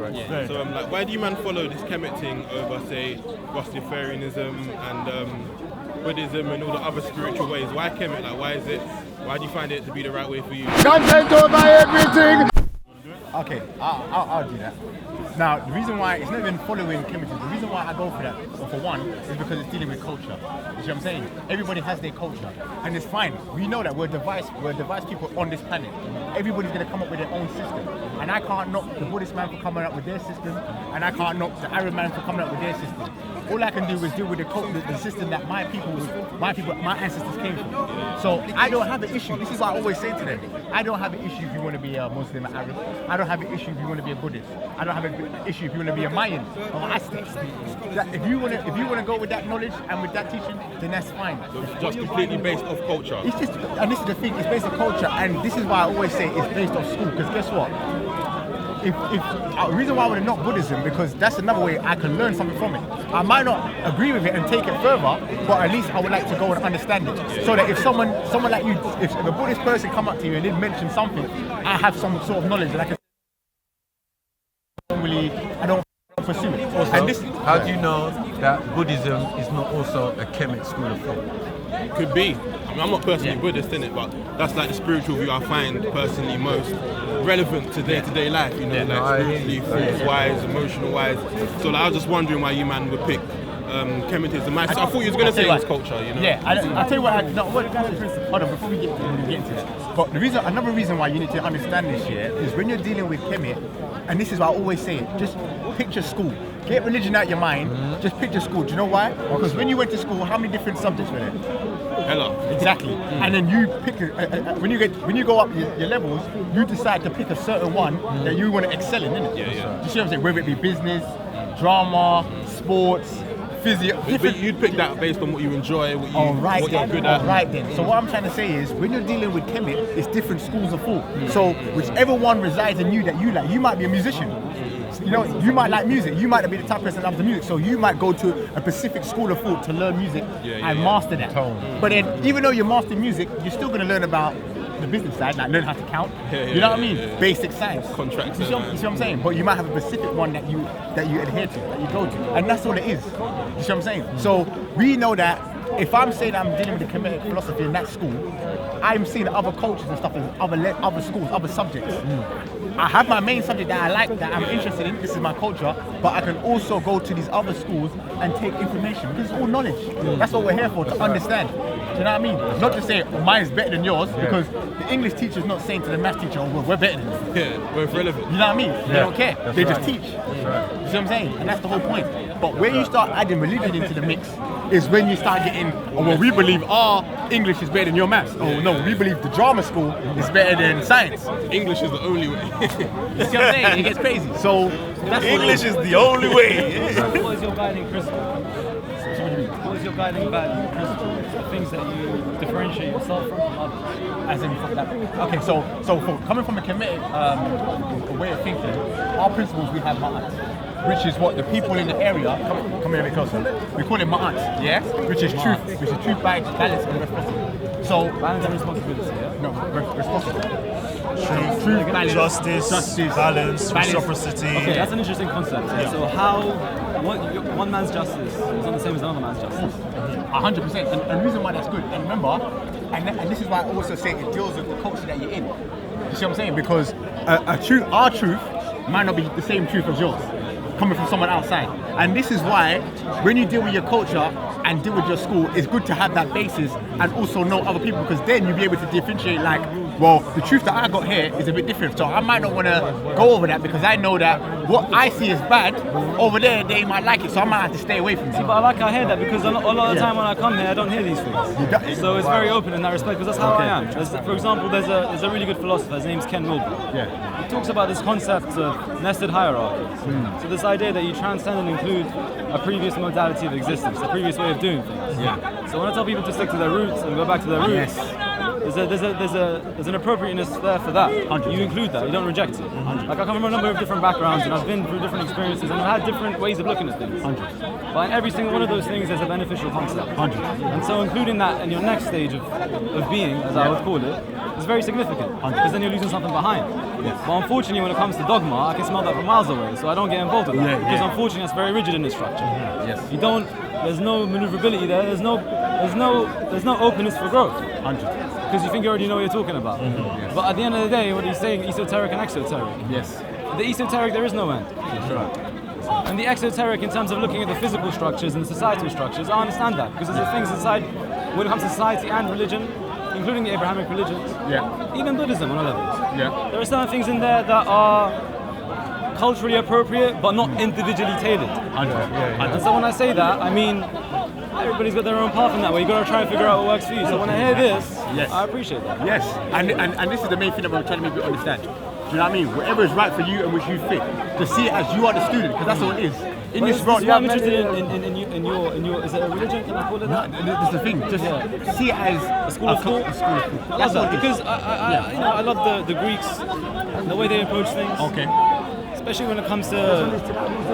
correct. Yeah. So like, why do you man follow this Kemet thing over, say, Rastafarianism and Buddhism and all the other spiritual ways? Why Kemet? Like, why do you find it to be the right way for you? Content over everything! Okay, I'll do that. Now, the reason why it's not even following chemistry, the reason why I go for that, for one, is because it's dealing with culture. You see what I'm saying? Everybody has their culture, and it's fine. We know that we're device people on this planet. Everybody's going to come up with their own system, and I can't knock the Buddhist man for coming up with their system, and I can't knock the Arab man for coming up with their system. All I can do is deal with the system that my ancestors came from. So I don't have an issue. This is what I always say to them. I don't have an issue if you want to be a Muslim or Arab. I don't have an issue if you want to be a Buddhist. I don't have an issue if you want to be a Mayan or Aztec. If you want to go with that knowledge and with that teaching, then that's fine. So it's just completely based off culture. It's just, and this is the thing, it's based on culture, and this is why I always say it's based off school, because guess what? If the reason why I would not Buddhism, because that's another way I can learn something from it. I might not agree with it and take it further, but at least I would like to go and understand it. So that if someone like you, if a Buddhist person come up to you and did mention something, I have some sort of knowledge that I don't pursue it. Also, and how do you know that Buddhism is not also a Kemet school of thought? Could be. I mean, I'm not personally Buddhist, innit, but that's like the spiritual view I find personally most relevant to day-to-day life, you know, like spiritually, thoughts-wise, emotional-wise. So like, I was just wondering why you man would pick Kemetism. I thought you was going to say it was culture, you know? Yeah, I'll tell you what, hold on, before we get into that. But another reason why you need to understand this here is when you're dealing with Kemet, and this is what I always say, just picture school. Get religion out your mind, just picture school. Do you know why? Because when you went to school, how many different subjects were there? Hella. Exactly. And then you pick, when you go up your levels, you decide to pick a certain one that you want to excel in, innit? Yeah. Do you see what I'm saying? Whether it be business, drama, sports, physio. But you'd pick that based on what you enjoy, what you're good at. Right then. So what I'm trying to say is, when you're dealing with Kemet, it's different schools of thought. So whichever one resides in you that you like, you might be a musician. You know, you might like music. You might not be the type of person that loves the music. So you might go to a specific school of thought to learn music and master that. But then, even though you're mastering music, you're still going to learn about the business side, like learn how to count. You know what I mean? Basic science. Contracts. You see what I'm saying? But you might have a specific one that you adhere to, that you go to, and that's all it is. You see what I'm saying? So we know that if I'm saying I'm dealing with the Kemetic philosophy in that school, I'm seeing other cultures and stuff in other schools, other subjects. I have my main subject that I like, that I'm interested in, this is my culture, but I can also go to these other schools and take information, because it's all knowledge. That's what we're here for, to understand. Do you know what I mean? Not to say mine's better than yours, because the English teacher's not saying to the math teacher, oh, we're better than you. Yeah, we're relevant. You know what I mean? They don't care. They just teach. You see what I'm saying? And that's the whole point. But where you start adding religion into the mix is when you start getting, oh, well, we believe our English is better than your maths. Oh, no, we believe the drama school is better than science. English is the only way. You see what I'm saying? It gets crazy. So that's English is the only way. What is your guiding principle? What is your guiding value, principle? The things that you differentiate yourself from others? As in, okay, so for coming from a Kemetic way of thinking, our principles, we have ma'at, which is what the people in the area, come here a bit closer, we call it ma'at, yeah? Which is truth, balance, and reciprocity. So, balance and responsibility, yeah? No, responsibility. Truth, balance, justice, balance, reciprocity. Okay, that's an interesting concept. Yeah. So how, one man's justice is not the same as another man's justice? 100%. And the reason why that's good, and remember, and this is why I also say it deals with the culture that you're in. You see what I'm saying? Because our truth might not be the same truth as yours, coming from someone outside. And this is why, when you deal with your culture and deal with your school, it's good to have that basis and also know other people, because then you'll be able to differentiate, like, well, the truth that I got here is a bit different. So I might not want to go over that, because I know that what I see as bad, over there, they might like it. So I might have to stay away from it. See, but I like how I hear that, because a lot of the time when I come here, I don't hear these things. So it's very open in that respect, because that's how I am. For example, there's a really good philosopher, his name's Ken Wilber. Yeah. He talks about this concept of nested hierarchies. So this idea that you transcend and include a previous modality of existence, a previous way of doing things. Yeah. So when I tell people to stick to their roots and go back to their roots, there's an appropriateness there for that. 100%. You include that. You don't reject it. Like I come from a number of different backgrounds, and I've been through different experiences, and I've had different ways of looking at things. 100%. But in every single one of those things, there's a beneficial concept. 100%. And so including that in your next stage of being, as I would call it, is very significant. Because then you're losing something behind. Yes. But unfortunately, when it comes to dogma, I can smell that from miles away, so I don't get involved with that. Because unfortunately, it's very rigid in its structure. Yes. You don't. There's no maneuverability there. There's no openness for growth. 100%. Because you think you already know what you're talking about. Yes. But at the end of the day, what he's saying, esoteric and exoteric. Yes. The esoteric, there is no end. That's right. And the exoteric, in terms of looking at the physical structures and the societal structures, I understand that. Because there's things inside, when it comes to society and religion, including the Abrahamic religions, even Buddhism on a level. There are certain things in there that are culturally appropriate, but not individually tailored. 100%. And so when I say that, I mean, everybody's got their own path in that way. You've got to try and figure out what works for you. So when I hear this, I appreciate that. Yes, and this is the main thing that we're trying to make you understand. Do you know what I mean? Whatever is right for you and which you fit, to see it as you are the student, because that's what it is. In this world, I'm interested in your. Is it a religion? Can I call it that? No, that's the thing. Just see it as A school of thought. A school of thought. I love that because I love the Greeks, the way they approach things. Okay. Especially when it comes to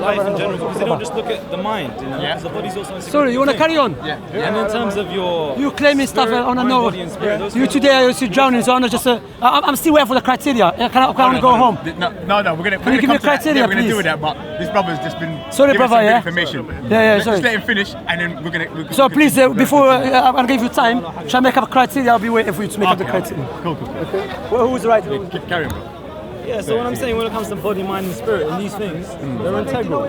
life in general, because they don't just look at the mind, you know, because the body's also. Sorry, you want to carry on? Yeah. And in terms of your. You claiming stuff on a mind, no. body and spirit, those You things- today are still drowning, so I'm not just. I'm still waiting for the criteria. Can I go home? No, we're gonna Can you give me a criteria, we're gonna please? deal with that, but this brother's just been Sorry, giving brother, some good yeah? information. Yeah, sorry. Just let him finish, and then we're gonna. So please, before I'm gonna give you time, try and make up a criteria. I'll be waiting for you to make up the criteria. Cool. Who's right? Carry on, bro. Yeah, so what I'm saying when it comes to body, mind, and spirit, and these things, they're integral.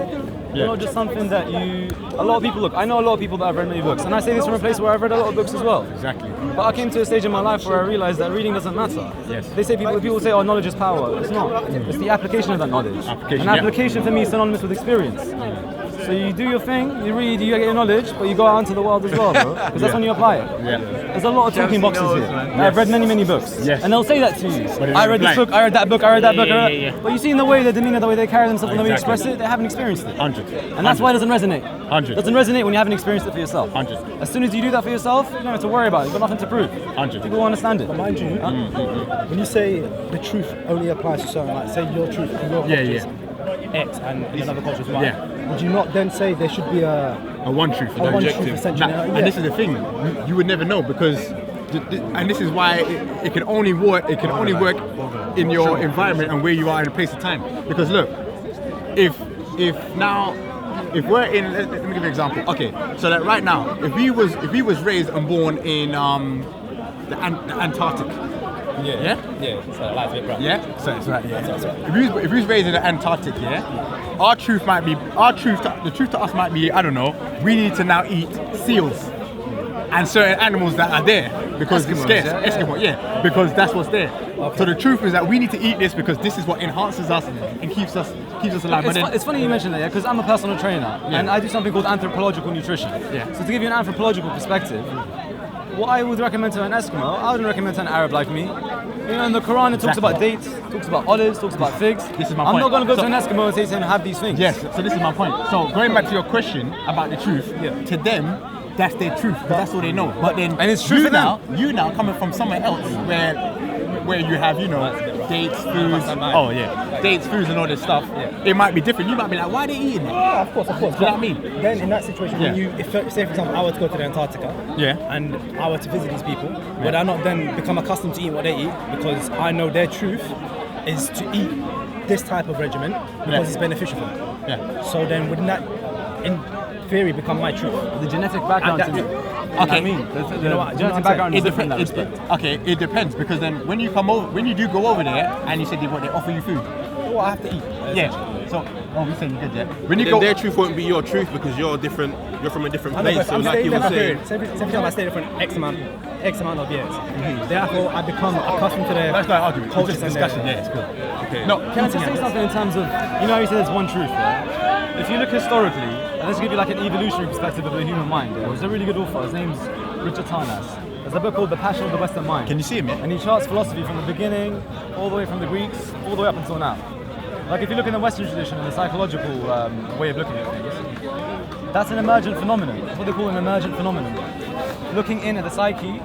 They're not just something that you. A lot of people look. I know a lot of people that have read many books, and I say this from a place where I've read a lot of books as well. Exactly. But I came to a stage in my life where I realized that reading doesn't matter. Yes. They say people say, "Oh, knowledge is power." It's not. It's the application of that knowledge. Application, And application for me is synonymous with experience. So you do your thing, you read, you get your knowledge, but you go out into the world as well, bro. Because that's when you apply it. Yeah. There's a lot of talking boxes here. I've read many books. Yes. And they'll say that to you. But it I doesn't read this apply. book, I read that book, I read that book. Yeah. But you see in the way, their demeanor, the way they carry themselves, and the way they Exactly. express it, they haven't experienced it. 100. And that's why it doesn't resonate. 100. It doesn't resonate when you haven't experienced it for yourself. 100. As soon as you do that for yourself, you don't have to worry about it. You've got nothing to prove. 100. People will understand it. Mind you, when you say the truth only applies to certain, like say your truth in your culture is X and in another culture is Y, would you not then say there should be a one truth, one truth essentially? And this is the thing, you would never know because, and this is why it can only work. It can only work in your environment and where you are in a place of time. Because look, if we're in, let me give you an example. Okay, so that right now, if we was raised and born in the Antarctic. Yeah. So life's a bit rough. Yeah, so it's right. Yeah. If we was raised in the Antarctic, our truth the truth to us might be, I don't know, we need to now eat seals and certain animals that are there because it's scarce. Eskimo, because that's what's there. So the truth is that we need to eat this because this is what enhances us and keeps us alive. It's funny you mentioned that, because I'm a personal trainer and I do something called anthropological nutrition. So to give you an anthropological perspective, what I would recommend to an Eskimo, I wouldn't recommend to an Arab like me. You know, in the Quran it talks about dates, talks about olives, talks about figs. This is my I'm point. not going to go to an Eskimo and say to him, have these things. Yes, so this is my point. So going back to your question about the truth, to them, that's their truth, because that's all they know. But then, and it's true for them. You now coming from somewhere else where you have, dates, foods. Dates, foods, and all this stuff. It might be different. You might be like, why are they eating it? Yeah, of course. Do you know what I mean? Then in that situation, when you, if say for example, I were to go to the Antarctica, and I were to visit these people, would I not then become accustomed to eating what they eat because I know their truth is to eat this type of regimen because it's beneficial for them? Yeah. So then wouldn't that, in theory, become my truth? The genetic background. Okay. Genetic background is different in that respect. Okay, it depends because then when you do go over there and you said they offer you food, what I have to eat. So, we saying you good, yeah. When you Then go, their truth won't be your truth because you're different. You're from a different I know, place. but So I'm like staying you there were for a saying. period. So every time I stay there for an X amount of years. Therefore, I become accustomed to their that's not argument. culture It's and just discussion. Yeah, it's good. Okay. No, Can I just say something in terms of, how you say there's one truth, If you look historically, and let's give you like an evolutionary perspective of the human mind, there's a really good author, his name's Richard Tarnas. There's a book called The Passion of the Western Mind. Can you see him, yeah? And he charts philosophy from the beginning, all the way from the Greeks, all the way up until now. Like if you look in the Western tradition and the psychological way of looking at things, that's an emergent phenomenon. That's what they call an emergent phenomenon. Looking in at the psyche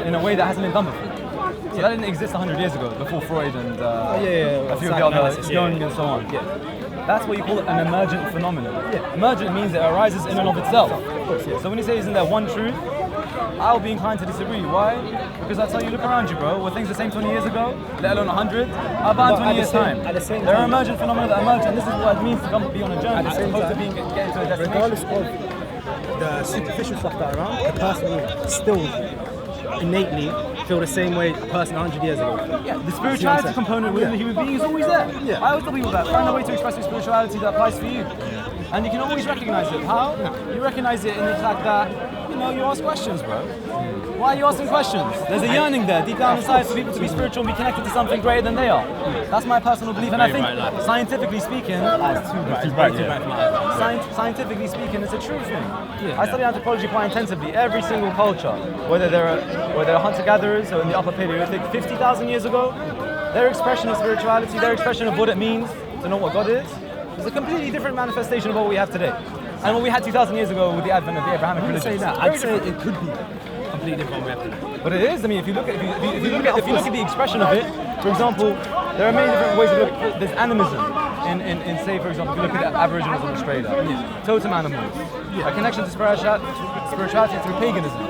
in a way that hasn't been done before. So that didn't exist 100 years ago, before Freud and a few of the Psychoanalysis, other Jung and so on. That's what you call an emergent phenomenon. Emergent means it arises in and of itself. So when you say isn't there one truth, I'll be inclined to disagree. Why? Because that's how you look around you, bro. Were things the same 20 years ago, let alone 100? How about in 20 years' time? There are emergent phenomena that emerge, and this is what it means to come be on a journey, as opposed to get into a destination. Regardless of the superficial stuff that are around, the person will still innately feel the same way a person 100 years ago. Yeah, the spirituality component within the human being is always there. I always tell people that. Find a way to express your spirituality that applies for you. And you can always recognize it. How? You recognize it in the fact that, you ask questions, bro. Why are you asking questions? There's a yearning there, deep down inside, for people to be spiritual and be connected to something greater than they are. That's my personal belief, and I think, scientifically speaking, scientifically speaking, it's a true thing. I study anthropology quite intensively. Every single culture, whether they're hunter-gatherers or in the Upper Paleolithic, 50,000 years ago, their expression of spirituality, their expression of what it means to know what God is a completely different manifestation of what we have today. And what we had 2,000 years ago with the advent of the Abrahamic religion. I'd say it could be completely different. But it is. I mean, if you look at the expression of it, for example, there are many different ways to look at it. There's animism in say, for example, if you look at Aboriginals in Australia, totem animals, a connection to spirituality through paganism.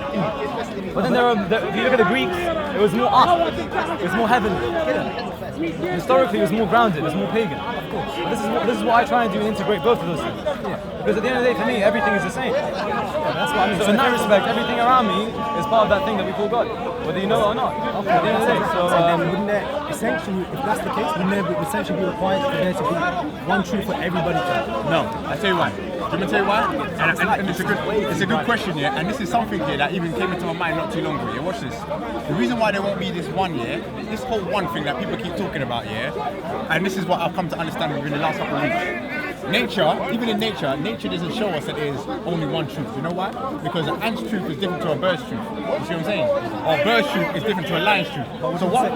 But then if you look at the Greeks, it was more up, it was more heavenly. Historically, it was more grounded, it was more pagan. Of course. This is what I try and do and integrate both of those things. Because at the end of the day, for me, everything is the same. That's what I mean. So in that respect, everything around me is part of that thing that we call God, whether you know it or not. At the end of the day. So then wouldn't there essentially, if that's the case, wouldn't there essentially be required for there to be one truth for everybody to have? No, I tell you why. Do you want me to tell you why? And it's a good question, yeah. And this is something here that even came into my mind not too long ago. Yeah, watch this. The reason why there won't be this one, yeah, this whole one thing that people keep talking about, yeah. And this is what I've come to understand within the last couple of weeks. Nature, even in nature doesn't show us that there's only one truth. You know why? Because an ant's truth is different to a bird's truth. You see what I'm saying? Or a bird's truth is different to a lion's truth. So what?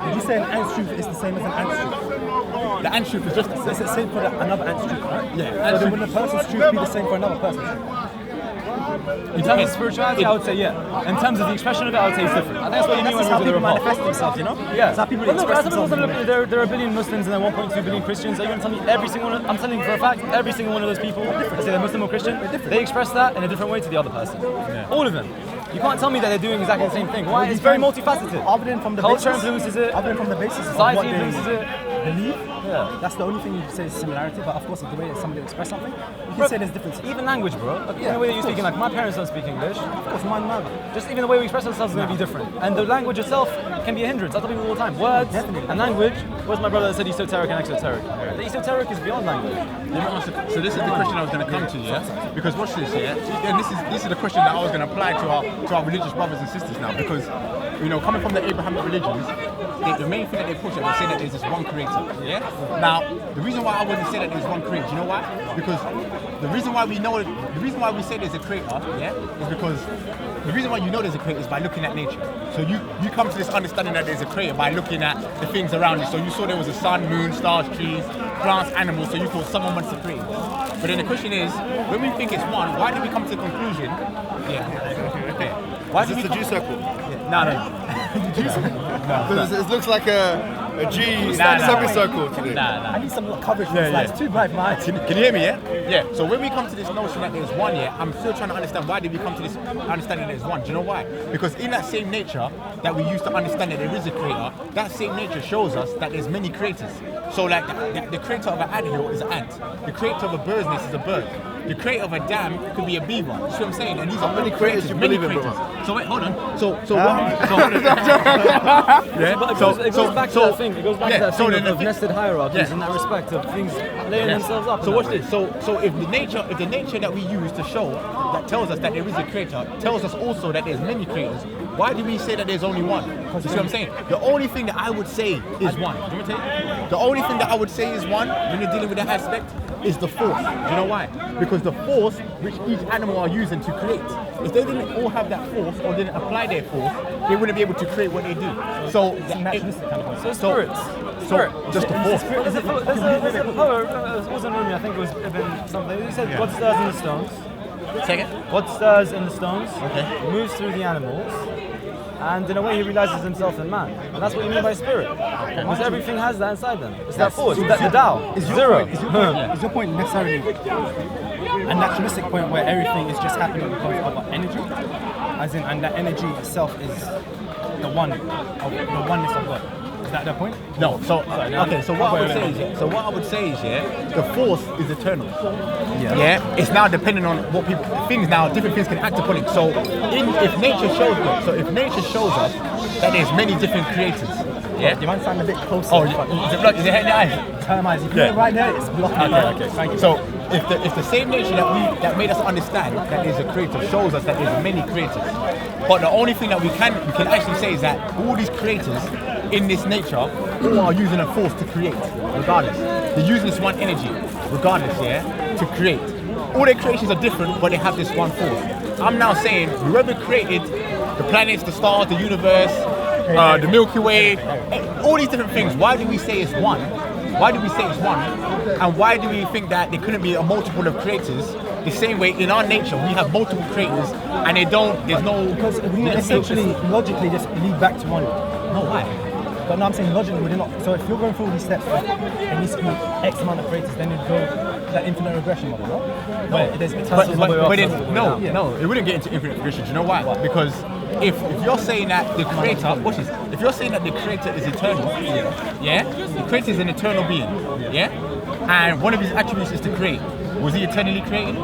Did you say an ant's truth is the same as an ant's truth? The ant's truth is just the same. It's the same for another ant's truth, right? Yeah. So then would a person's truth be the same for another person's truth? In terms of spirituality, I would say yeah. In terms of the expression of it, I would say it's different. I think that's what you mean when how you people the manifest themselves, you know? Yeah. That's how people But look, express as a themselves. there are a billion Muslims and there are 1.2 billion Christians. Are you going to tell me every single one? I'm telling you for a fact, every single one of those people, let's say they're Muslim or Christian, they express that in a different way to the other person. All of them. You can't tell me that they're doing exactly the same thing. Why? It's very multifaceted. Other than from the culture basis, influences it. Other than from the basis Society of what influences they it. believe. Yeah. That's the only thing you say is similarity. But of course, the way that somebody express something, you can say there's differences. Even language, bro. Like, the way that you're speaking, like my parents don't speak English. Of course, mine neither. Just even the way we express ourselves is going to be different. And the language itself can be a hindrance. I tell people all the time. Words and language. Where's my brother that said esoteric and exoteric? The esoteric is beyond language. So this is the question I was going to come to, yeah? Because watch this, yeah? And this is the question that I was going to apply to our religious brothers and sisters now. Because, coming from the Abrahamic religions, the main thing that they push, they say that there's this one creator, yeah? Now, the reason why I wouldn't say that there's one creator, you know why? Because the reason why we say there's a creator, yeah, is because the reason why you know there's a creator is by looking at nature. So you come to this understanding that there's a creator by looking at the things around you. So you saw there was a sun, moon, stars, trees, plants, animals, so you thought someone wants to create. But then the question is, when we think it's one, why did we come to the conclusion? Why did we the G circle? No. G circle? Because it looks like a G semicircle today. I need some coverage for this. It's too bright for my eyes. Can you hear me, yeah? Yeah. So when we come to this notion that there's one, yeah, I'm still trying to understand why did we come to this understanding that there's one. Do you know why? Because in that same nature that we used to understand that there is a creator, that same nature shows us that there's many creators. So like the creator of an anthill is an ant. The creator of a bird's nest is a bird. The creator of a dam could be a beaver. You see what I'm saying? And these are many creators. Many creators. So wait, hold on. So it goes back to that thing. It goes back to that thing of nested hierarchies in that respect of things laying themselves up. So watch this. So if the nature that we use to show that tells us that there is a creator tells us also that there's many creators, why do we say that there's only one? You see what I'm saying? The only thing that I would say is one. Do you want me to tell you? The only thing that I would say is one when you're dealing with that aspect is the force. Do you know why? Because the force which each animal are using to create, if they didn't all have that force or didn't apply their force, they wouldn't be able to create what they do. So spirits. Just the force. There's a poet, it wasn't Rumi, I think it was Ibn something. He said, God stirs in the stones. Second? God stirs in the stones, okay, moves through the animals, and in a way he realizes himself in man. And that's what you mean by spirit. Because everything has that inside them. It's that force, the Tao. It's zero. Is your point necessarily a naturalistic point where everything is just happening because of energy? As in, and that energy itself is the oneness of God. Is that the point? No. So okay. So what I would say is, the force is eternal. Yeah. It's now depending on what different things can act upon it. So if nature shows us that there's many different creators. Yeah. Do you mind standing a bit closer? Oh, is it hitting the eyes? Turn my eyes. If you're right there, it's blocking. Okay. Thank you. So if the same nature that made us understand that there's a creator shows us that there's many creators, but the only thing that we can actually say is that all these creators in this nature all are using a force to create, regardless. They're using this one energy, regardless, to create. All their creations are different, but they have this one force. I'm now saying whoever created the planets, the stars, the universe, the Milky Way, all these different things, why do we say it's one? Why do we say it's one? And why do we think that there couldn't be a multiple of creators? The same way in our nature we have multiple creators and because we essentially logically just lead back to one. No, why? But no, I'm saying logically we did not. So if you're going through all these steps, there needs to be X amount of creators, then you'd go that infinite regression model, no? But it wouldn't get into infinite regression. Do you know why? Because if you're saying that the creator, if you're saying that the creator is eternal, the creator is an eternal being, and one of his attributes is to create. Was he eternally creating?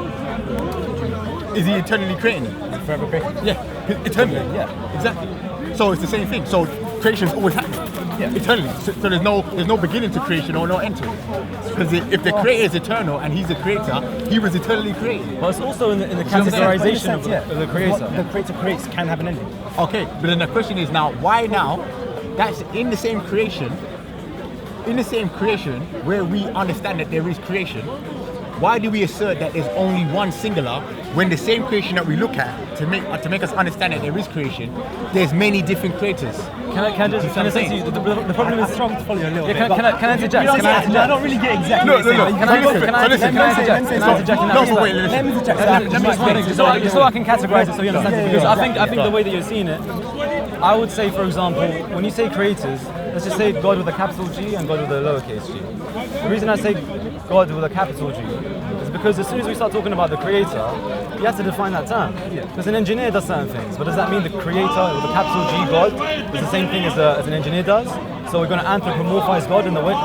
Is he eternally creating? Forever creating? Yeah, eternally. Yeah, exactly. So it's the same thing. So creation is always happening. Yeah, eternally. So there's no beginning to creation or no end to it. Because if the creator is eternal and he's the creator, he was eternally created. But it's also in the categorization of the creator. What the creator creates can have an ending. Okay, but then the question is now, why now? That's in the same creation. In the same creation where we understand that there is creation. Why do we assert that there's only one singular when the same creation that we look at to make us understand that there is creation, there's many different creators? Can I say to you, the problem is strong to follow you a little bit. Can I interject? I don't really get exactly. No. Can I interject? Just so I can categorize it so you understand it. Because I think the way that you're seeing it, I would say, for example, when you say creators, let's just say God with a capital G and God with a lowercase g. The reason I say God with a capital G is because as soon as we start talking about the creator, you have to define that term. Because an engineer does certain things, but does that mean the creator with a capital G, God, is the same thing as an engineer does? So we're going to anthropomorphize God in the way,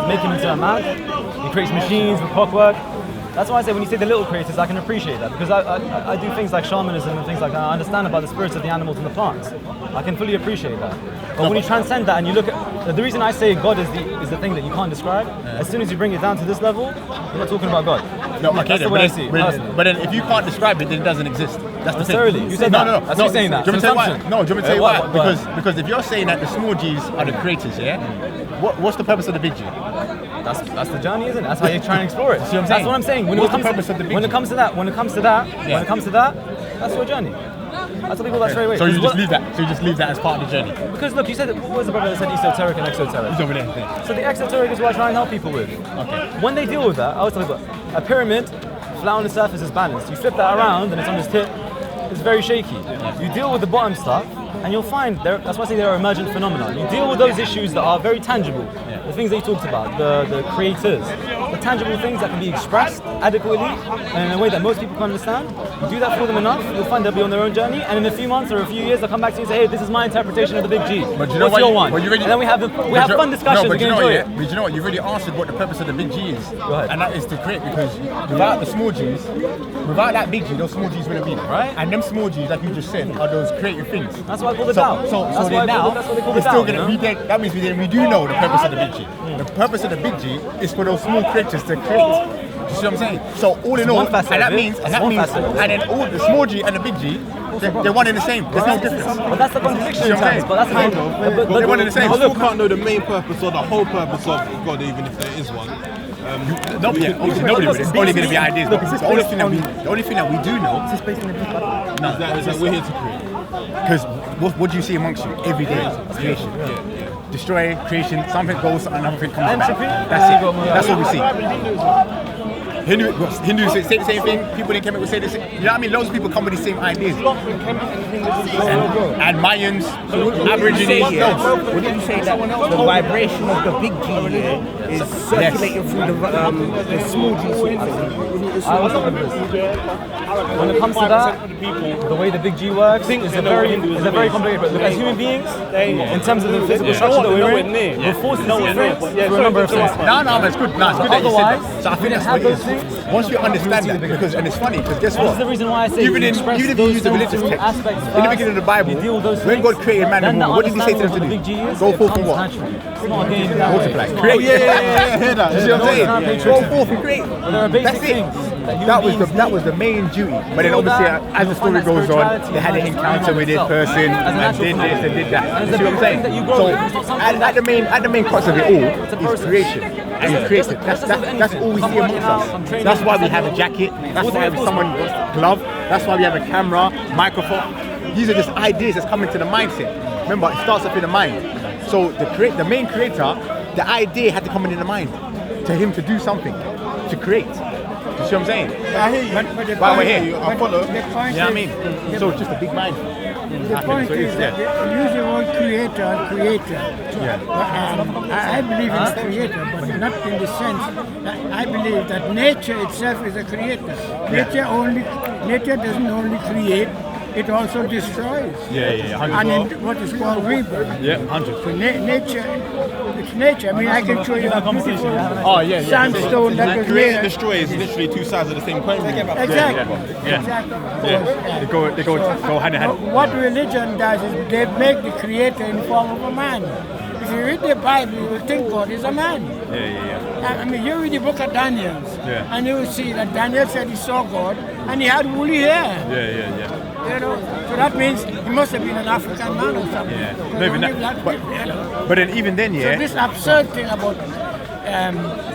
make him into a man. He creates machines with clockwork. That's why I say when you say the little creators, I can appreciate that, because I do things like shamanism and things like that. I understand about the spirits of the animals and the plants. I can fully appreciate that. But when you transcend that and you look at the reason I say God is the thing that you can't describe. As soon as you bring it down to this level, you're not talking about God. No, okay, that's the way I see it. But then if you can't describe it, then it doesn't exist. That's the thing. You said that. No. That's you saying that. Do you want me to tell you why? No, do you want me to tell you why? Because if you're saying that the small G's are the creators, what's the purpose of the big G? That's the journey, isn't it? That's how you try and explore it. See what I'm saying? That's what I'm saying. When it comes to that, that's your journey. I tell people that straight away. So you just leave that. So you just leave that as part of the journey. Because look, you said what was the brother that said esoteric and exoteric? He's over there. So the exoteric is what I try and help people with. Okay. When they deal with that, I always tell people a pyramid, flat on the surface is balanced. You flip that around and it's on this tip. It's very shaky. You deal with the bottom stuff, and you'll find that's why I say there are emergent phenomena. You deal with those issues that are very tangible, the things that you talked about, the creators, the tangible things that can be expressed adequately and in a way that most people can understand. You do that for them enough, you'll find they'll be on their own journey, and in a few months or a few years, they'll come back to you and say, "Hey, this is my interpretation of the big G. But you know what's your one?" And then we have fun discussions. No, we can enjoy it. But you know what? You've already answered what the purpose of the big G is, Go ahead. and that is to create. Because without the small G's, without that big G, those small G's wouldn't be there, right? And them small G's, like you just said, are those creative things. That's why I call the Tao. So that's then now, that's what they call the it's still Tao, gonna. That means we do know the purpose of the big G. The purpose of the big G is for those small creatures to create. You see what I'm saying? So all in all, and that means, and then all the small G and the big G, they're one and the same. There's no difference. But that's the contradiction in terms. But that's but they're one and the same. I still can't know the main purpose or the whole purpose of God, even if there is one. Nobody would. It's only going to be ideas. The only thing that we do know Is this based on the big body? Is that we're here to create. Because what do you see amongst you every day? Creation. Destroy, creation, something goes, another thing comes back. That's it. That's what we see. Hindus say the same thing. People in Kemet will say the same. You know what I mean? Loads of people come with the same ideas. And Mayans, Aborigines. Wouldn't you say that the vibration of the big G is circulating through the small G? When it comes to that, the way the big G works is a very complicated. But as human beings, in terms of the physical structure that we're in, we're forced to see things through a number of things. No, but it's good. No, it's good that you said that. So I think that's what it is. Once you understand that, because and it's funny, because guess what? This is the reason why I say even if you use the religious text, in the beginning of the Bible, when God created man and woman, what did He say to them to do? Go forth and what? Multiply. Create. Yeah, hear that. You see what I'm saying? Go forth and create. That's it. That was the main duty. But then obviously, as the story goes on, they had an encounter with this person and did this and did that. You see what I'm saying? So at the main crux of it all is creation. And He creates it. That's all we see amongst us. That's why we have a jacket. That's why we have someone glove. That's why we have a camera, microphone. These are just ideas that's coming to the mindset. Remember, it starts up in the mind. So the main creator, the idea had to come in the mind to him to do something, to create. You see what I'm saying? I hear you. While we're here, I follow. You know what I mean? So it's just a big mind. The point is that you use the word creator. I believe in creator, but not in the sense that I believe that nature itself is a creator. Nature doesn't only create, it also destroys. And in what is called rebirth. 100. So nature, it's nature. I mean, I can show you a beautiful sandstone that was Create and there. destroy is literally two sides of the same coin. Exactly. They go hand in hand. What religion does is they make the creator in the form of a man. If you read the Bible, you will think God is a man. I mean, you read the book of Daniel, and you will see that Daniel said he saw God, and he had woolly hair. You know, so that means he must have been an African man or something. Maybe not. But then even then, So this absurd thing about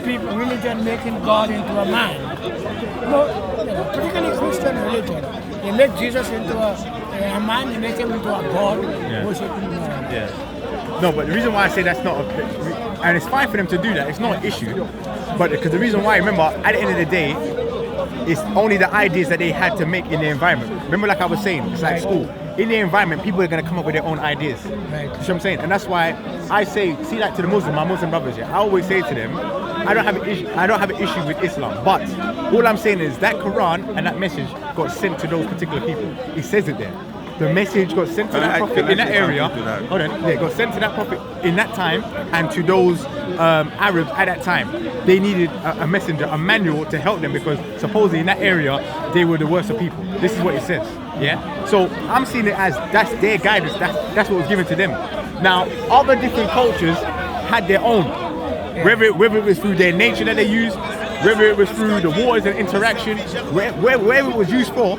people, religion making God into a man. Particularly Christian religion, they make Jesus into a man, they make him into a God, worshiping man. No, but the reason why I say that's not, and it's fine for them to do that, it's not an issue, but because the reason why, remember, at the end of the day, it's only the ideas that they had to make in the environment. Remember, like I was saying, it's like school. In the environment, people are going to come up with their own ideas. You see what I'm saying? And that's why I say, see that to the my Muslim brothers, I always say to them, I don't have an issue with Islam, but all I'm saying is that Quran and that message got sent to those particular people. It says it there. The message got sent to that prophet in that area. Hold on, it got sent to that prophet in that time and to those Arabs at that time. They needed a messenger, a manual to help them because supposedly in that area they were the worst of people. This is what it says. So I'm seeing it as that's their guidance. That's what was given to them. Now other different cultures had their own. Whether it was through their nature that they used, whether it was through the wars and interaction, wherever it was used for.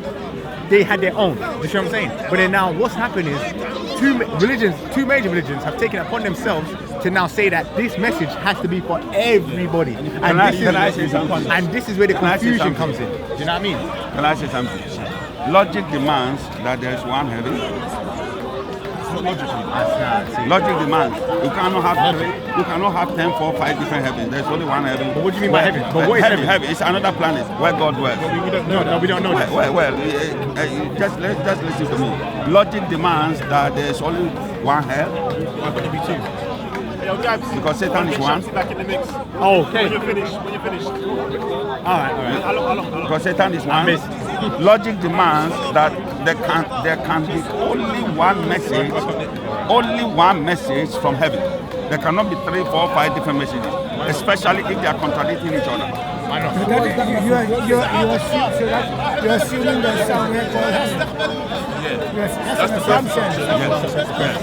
They had their own. You see what I'm saying? But then now what's happened is two major religions have taken it upon themselves to now say that this message has to be for everybody. And this is where the confusion comes in. Do you know what I mean? Can I say something? Logic demands that there is one heaven. Logic demands. You cannot have 10, 4, 5 different heavens. There's only one heaven. But what do you mean by heaven? But what is heaven? Heaven. It's another planet where God dwells. We don't know that. Just listen to me. Logic demands that there's only one hell. Why could it be two? Because Satan is one. Back in the mix. Oh, okay. When you're finished. All right. How long? Because Satan is one. Logic demands that there can be only one message from heaven. There cannot be 3, 4, 5 different messages, especially if they are contradicting each other. I know. You're assuming there's somewhere called heaven. That's an assumption.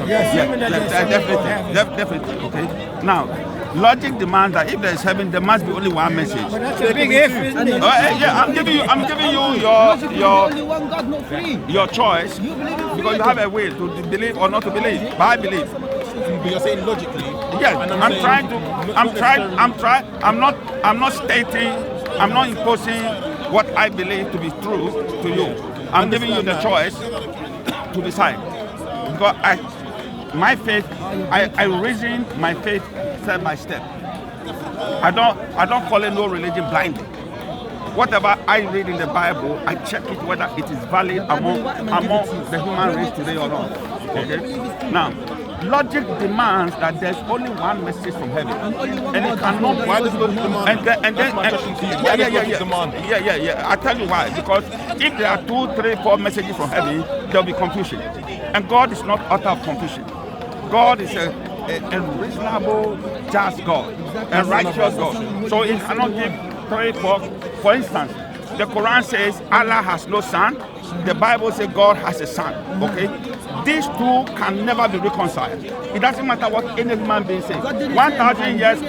You're assuming that there's somewhere called heaven. Definitely. Okay. Now, logic demands that if there is heaven, there must be only one message. But that's a big if, isn't it? I'm giving you your choice because you have a way to believe or not to believe. But I believe. But you're saying logically. Yes, I'm not stating, I'm not imposing what I believe to be true to you. I'm giving you the choice to decide. Because my faith, I reason my faith step by step. I don't follow no religion blindly. whatever I read in the Bible, I check it whether it is valid among the human race today or not. Okay? Now, logic demands that there's only one message from heaven, and it cannot. Why does logic demand? Yeah. I tell you why. Because if there are 2, 3, 4 messages from heaven, there'll be confusion, and God is not utter of confusion. God is a reasonable, just God, a righteous God. So He cannot give 3, 4. For instance, the Quran says Allah has no son. The Bible says God has a son. Okay, these two can never be reconciled. It doesn't matter what any human being says. 1,000 years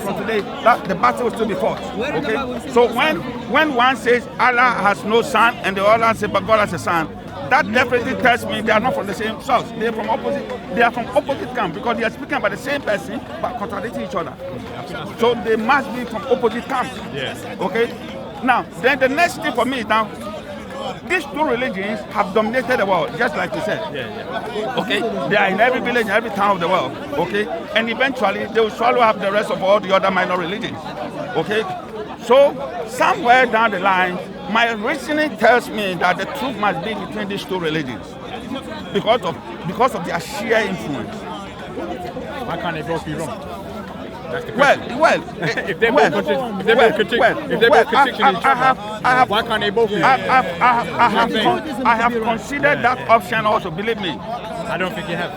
from today, the battle will still be fought. Okay, so when one says Allah has no son and the other says but God has a son, that definitely tells me they are not from the same source. They are from opposite camps because they are speaking about the same person but contradicting each other. So they must be from opposite camps. Yes. Okay. Now, then the next thing for me is now, these two religions have dominated the world, just like you said. Okay, they are in every village, every town of the world. Okay, and eventually they will swallow up the rest of all the other minor religions. Okay, so somewhere down the line, my reasoning tells me that the truth must be between these two religions because of their sheer influence. Why can't they both be wrong? Well, if they both contradict each other, why can't they both be? I have considered that option also. Believe me. I don't think you have.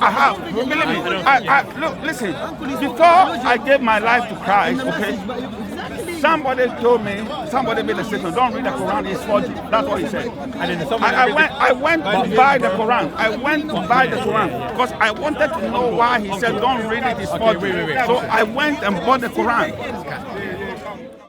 I have. Believe me. Look, listen. Before I gave my life to Christ, okay, somebody told me, somebody made a statement, don't read the Quran, it's forgery. That's what he said. I went to buy the Quran. I went to buy the Quran because I wanted to know why he said don't read it, it's forgery. So I went and bought the Quran.